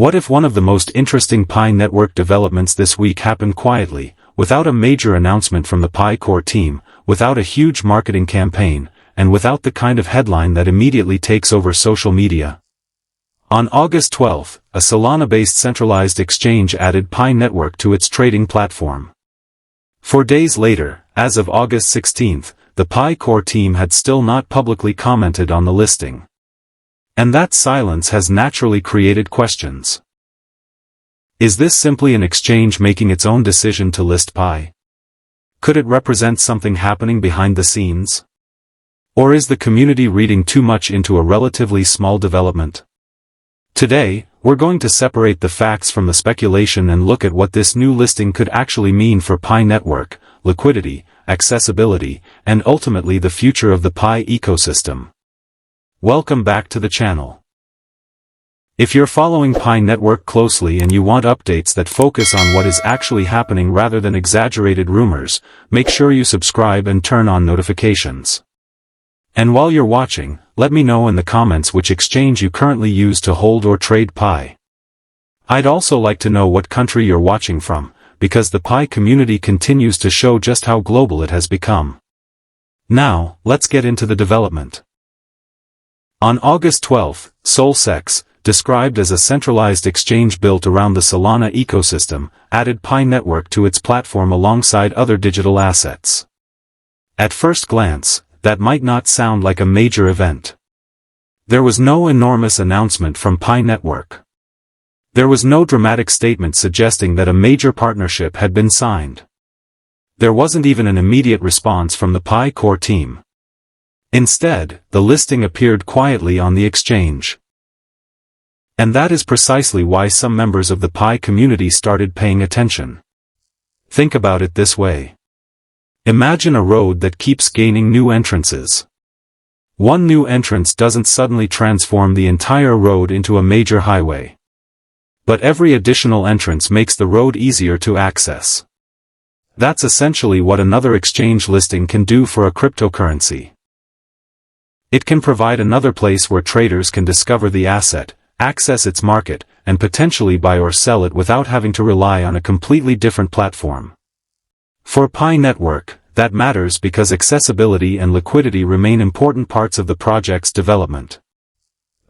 What if one of the most interesting Pi network developments this week happened quietly, without a major announcement from the Pi core team, without a huge marketing campaign, and without the kind of headline that immediately takes over social media? On August 12, a Solana-based centralized exchange added Pi network to its trading platform. 4 days later, as of August 16, the Pi core team had still not publicly commented on the listing. And that silence has naturally created questions. Is this simply an exchange making its own decision to list Pi? Could it represent something happening behind the scenes? Or is the community reading too much into a relatively small development? Today, we're going to separate the facts from the speculation and look at what this new listing could actually mean for Pi network, liquidity, accessibility, and ultimately the future of the Pi ecosystem. Welcome back to the channel. If you're following Pi network closely and you want updates that focus on what is actually happening rather than exaggerated rumors, make sure you subscribe and turn on notifications. And while you're watching, let me know in the comments which exchange you currently use to hold or trade Pi. I'd also like to know what country you're watching from, because the Pi community continues to show just how global it has become. Now, let's get into the development. On August 12, SolSex, described as a centralized exchange built around the Solana ecosystem, added Pi network to its platform alongside other digital assets. At first glance, that might not sound like a major event. There was no enormous announcement from Pi network. There was no dramatic statement suggesting that a major partnership had been signed. There wasn't even an immediate response from the Pi core team. Instead, the listing appeared quietly on the exchange. And that is precisely why some members of the Pi community started paying attention. Think about it this way. Imagine a road that keeps gaining new entrances. One new entrance doesn't suddenly transform the entire road into a major highway. But every additional entrance makes the road easier to access. That's essentially what another exchange listing can do for a cryptocurrency. It can provide another place where traders can discover the asset, access its market, and potentially buy or sell it without having to rely on a completely different platform. For Pi network, that matters because accessibility and liquidity remain important parts of the project's development.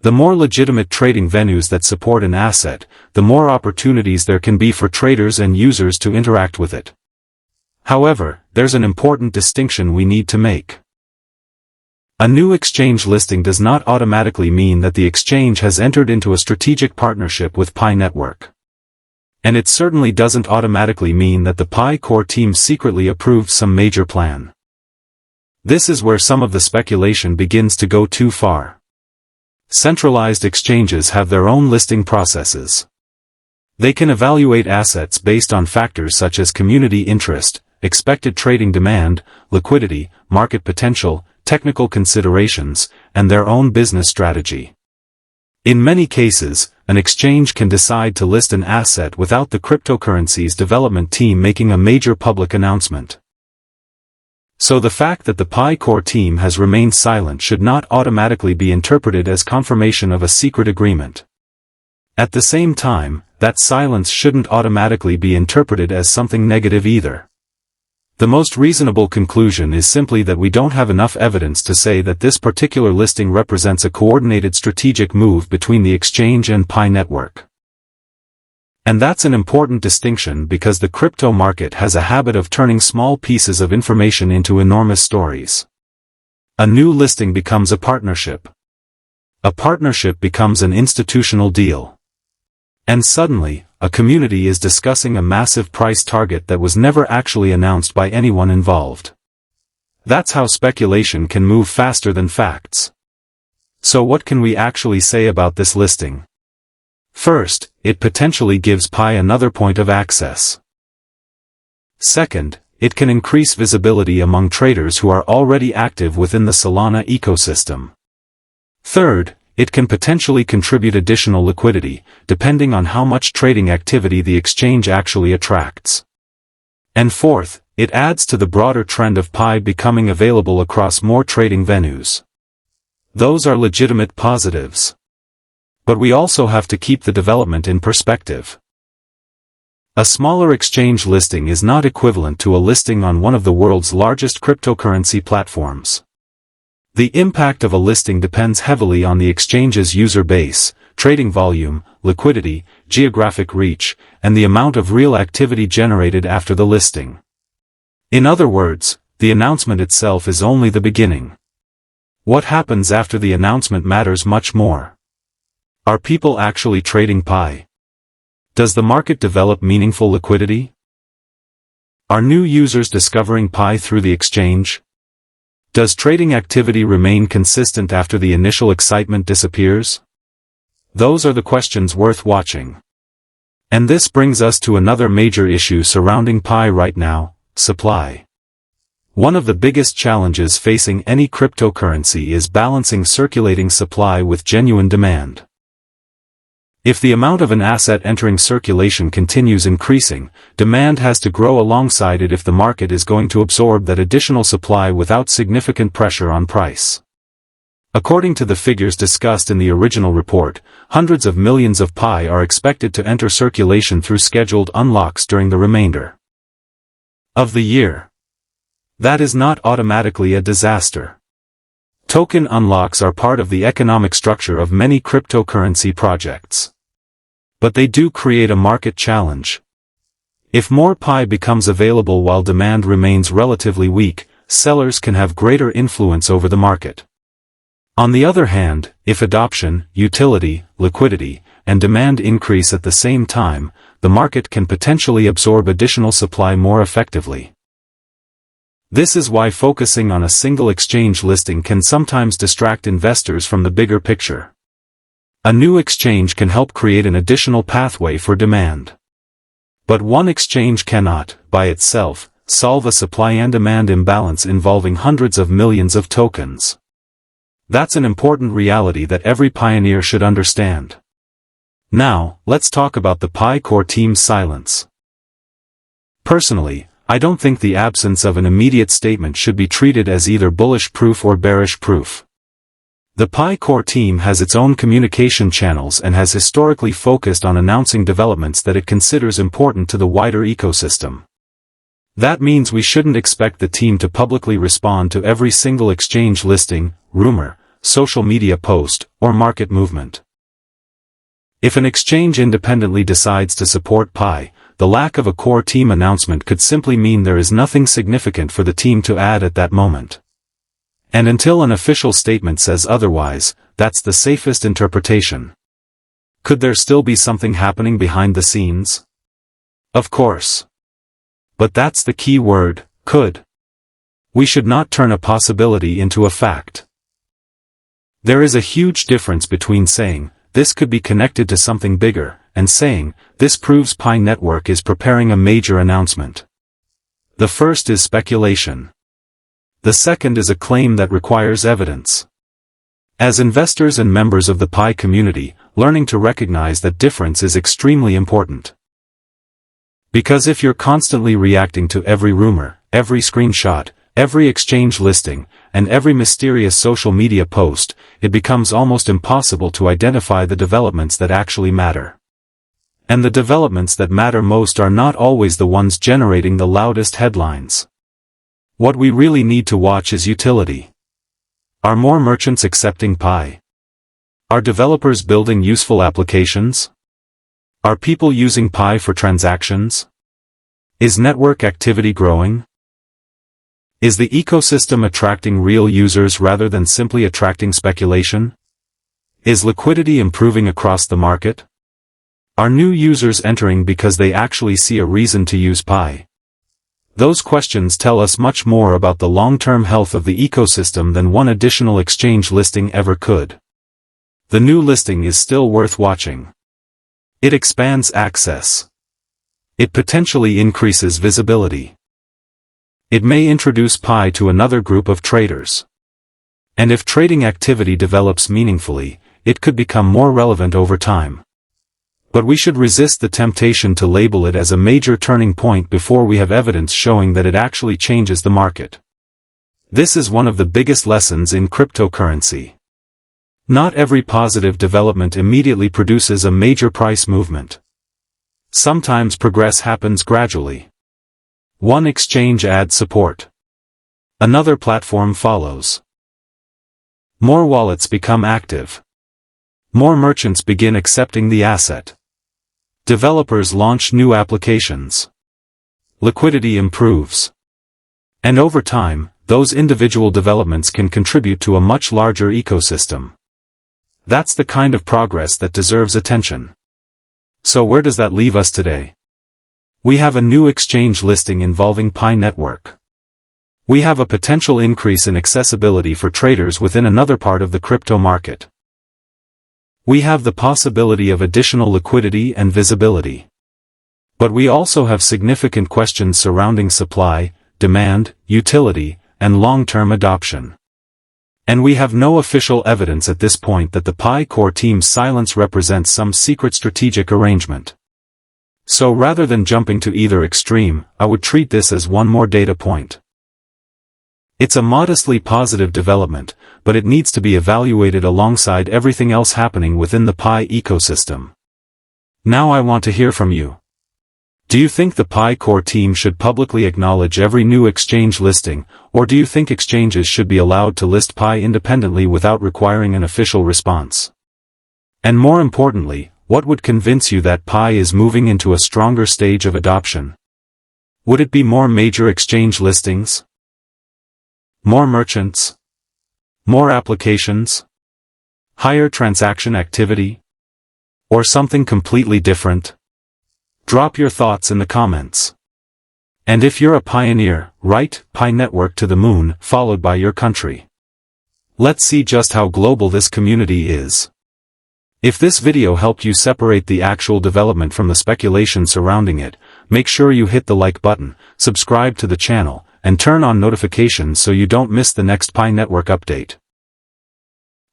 The more legitimate trading venues that support an asset, the more opportunities there can be for traders and users to interact with it. However, there's an important distinction we need to make. A new exchange listing does not automatically mean that the exchange has entered into a strategic partnership with Pi network. And it certainly doesn't automatically mean that the Pi core team secretly approved some major plan. This is where some of the speculation begins to go too far. Centralized exchanges have their own listing processes. They can evaluate assets based on factors such as community interest, expected trading demand, liquidity, market potential, technical considerations, and their own business strategy. In many cases, an exchange can decide to list an asset without the cryptocurrency's development team making a major public announcement. So the fact that the Pi core team has remained silent should not automatically be interpreted as confirmation of a secret agreement. At the same time, that silence shouldn't automatically be interpreted as something negative either. The most reasonable conclusion is simply that we don't have enough evidence to say that this particular listing represents a coordinated strategic move between the exchange and Pi network. And that's an important distinction because the crypto market has a habit of turning small pieces of information into enormous stories. A new listing becomes a partnership. A partnership becomes an institutional deal. And suddenly, a community is discussing a massive price target that was never actually announced by anyone involved. That's how speculation can move faster than facts. So what can we actually say about this listing? First, it potentially gives Pi another point of access. Second, it can increase visibility among traders who are already active within the Solana ecosystem. Third, it can potentially contribute additional liquidity, depending on how much trading activity the exchange actually attracts. And fourth, it adds to the broader trend of Pi becoming available across more trading venues. Those are legitimate positives. But we also have to keep the development in perspective. A smaller exchange listing is not equivalent to a listing on one of the world's largest cryptocurrency platforms. The impact of a listing depends heavily on the exchange's user base, trading volume, liquidity, geographic reach, and the amount of real activity generated after the listing. In other words, the announcement itself is only the beginning. What happens after the announcement matters much more. Are people actually trading Pi? Does the market develop meaningful liquidity? Are new users discovering Pi through the exchange? Does trading activity remain consistent after the initial excitement disappears? Those are the questions worth watching. And this brings us to another major issue surrounding Pi right now: supply. One of the biggest challenges facing any cryptocurrency is balancing circulating supply with genuine demand. If the amount of an asset entering circulation continues increasing, demand has to grow alongside it if the market is going to absorb that additional supply without significant pressure on price. According to the figures discussed in the original report, hundreds of millions of Pi are expected to enter circulation through scheduled unlocks during the remainder of the year. That is not automatically a disaster. Token unlocks are part of the economic structure of many cryptocurrency projects. But they do create a market challenge. If more Pi becomes available while demand remains relatively weak, sellers can have greater influence over the market. On the other hand, if adoption, utility, liquidity, and demand increase at the same time, the market can potentially absorb additional supply more effectively. This is why focusing on a single exchange listing can sometimes distract investors from the bigger picture. A new exchange can help create an additional pathway for demand. But one exchange cannot, by itself, solve a supply and demand imbalance involving hundreds of millions of tokens. That's an important reality that every pioneer should understand. Now, let's talk about the Pi core team's silence. Personally, I don't think the absence of an immediate statement should be treated as either bullish proof or bearish proof. The Pi core team has its own communication channels and has historically focused on announcing developments that it considers important to the wider ecosystem. That means we shouldn't expect the team to publicly respond to every single exchange listing, rumor, social media post, or market movement. If an exchange independently decides to support Pi, the lack of a core team announcement could simply mean there is nothing significant for the team to add at that moment. And until an official statement says otherwise, that's the safest interpretation. Could there still be something happening behind the scenes? Of course. But that's the key word, could. We should not turn a possibility into a fact. There is a huge difference between saying, this could be connected to something bigger, and saying, this proves Pi Network is preparing a major announcement. The first is speculation. The second is a claim that requires evidence. As investors and members of the Pi community, learning to recognize that difference is extremely important. Because if you're constantly reacting to every rumor, every screenshot, every exchange listing, and every mysterious social media post, it becomes almost impossible to identify the developments that actually matter. And the developments that matter most are not always the ones generating the loudest headlines. What we really need to watch is utility. Are more merchants accepting Pi? Are developers building useful applications? Are people using Pi for transactions? Is network activity growing? Is the ecosystem attracting real users rather than simply attracting speculation? Is liquidity improving across the market? Are new users entering because they actually see a reason to use Pi? Those questions tell us much more about the long-term health of the ecosystem than one additional exchange listing ever could. The new listing is still worth watching. It expands access. It potentially increases visibility. It may introduce Pi to another group of traders. And if trading activity develops meaningfully, it could become more relevant over time. But we should resist the temptation to label it as a major turning point before we have evidence showing that it actually changes the market. This is one of the biggest lessons in cryptocurrency. Not every positive development immediately produces a major price movement. Sometimes progress happens gradually. One exchange adds support. Another platform follows. More wallets become active. More merchants begin accepting the asset. Developers launch new applications. Liquidity improves. And over time, those individual developments can contribute to a much larger ecosystem. That's the kind of progress that deserves attention. So where does that leave us today? We have a new exchange listing involving Pi Network. We have a potential increase in accessibility for traders within another part of the crypto market. We have the possibility of additional liquidity and visibility. But we also have significant questions surrounding supply, demand, utility, and long-term adoption. And we have no official evidence at this point that the Pi core team's silence represents some secret strategic arrangement. So rather than jumping to either extreme, I would treat this as one more data point. It's a modestly positive development, but it needs to be evaluated alongside everything else happening within the Pi ecosystem. Now I want to hear from you. Do you think the Pi core team should publicly acknowledge every new exchange listing, or do you think exchanges should be allowed to list Pi independently without requiring an official response? And more importantly, what would convince you that Pi is moving into a stronger stage of adoption? Would it be more major exchange listings? More merchants? More applications? Higher transaction activity? Or something completely different? Drop your thoughts in the comments. And if you're a pioneer, write Pi Network to the moon, followed by your country. Let's see just how global this community is. If this video helped you separate the actual development from the speculation surrounding it, make sure you hit the like button, subscribe to the channel, and turn on notifications so you don't miss the next Pi Network update.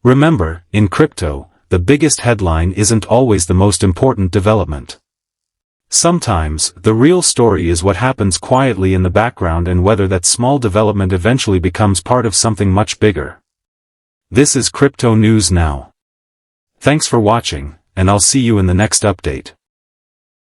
Remember, in crypto, the biggest headline isn't always the most important development. Sometimes, the real story is what happens quietly in the background and whether that small development eventually becomes part of something much bigger. This is Crypto News Now. Thanks for watching, and I'll see you in the next update.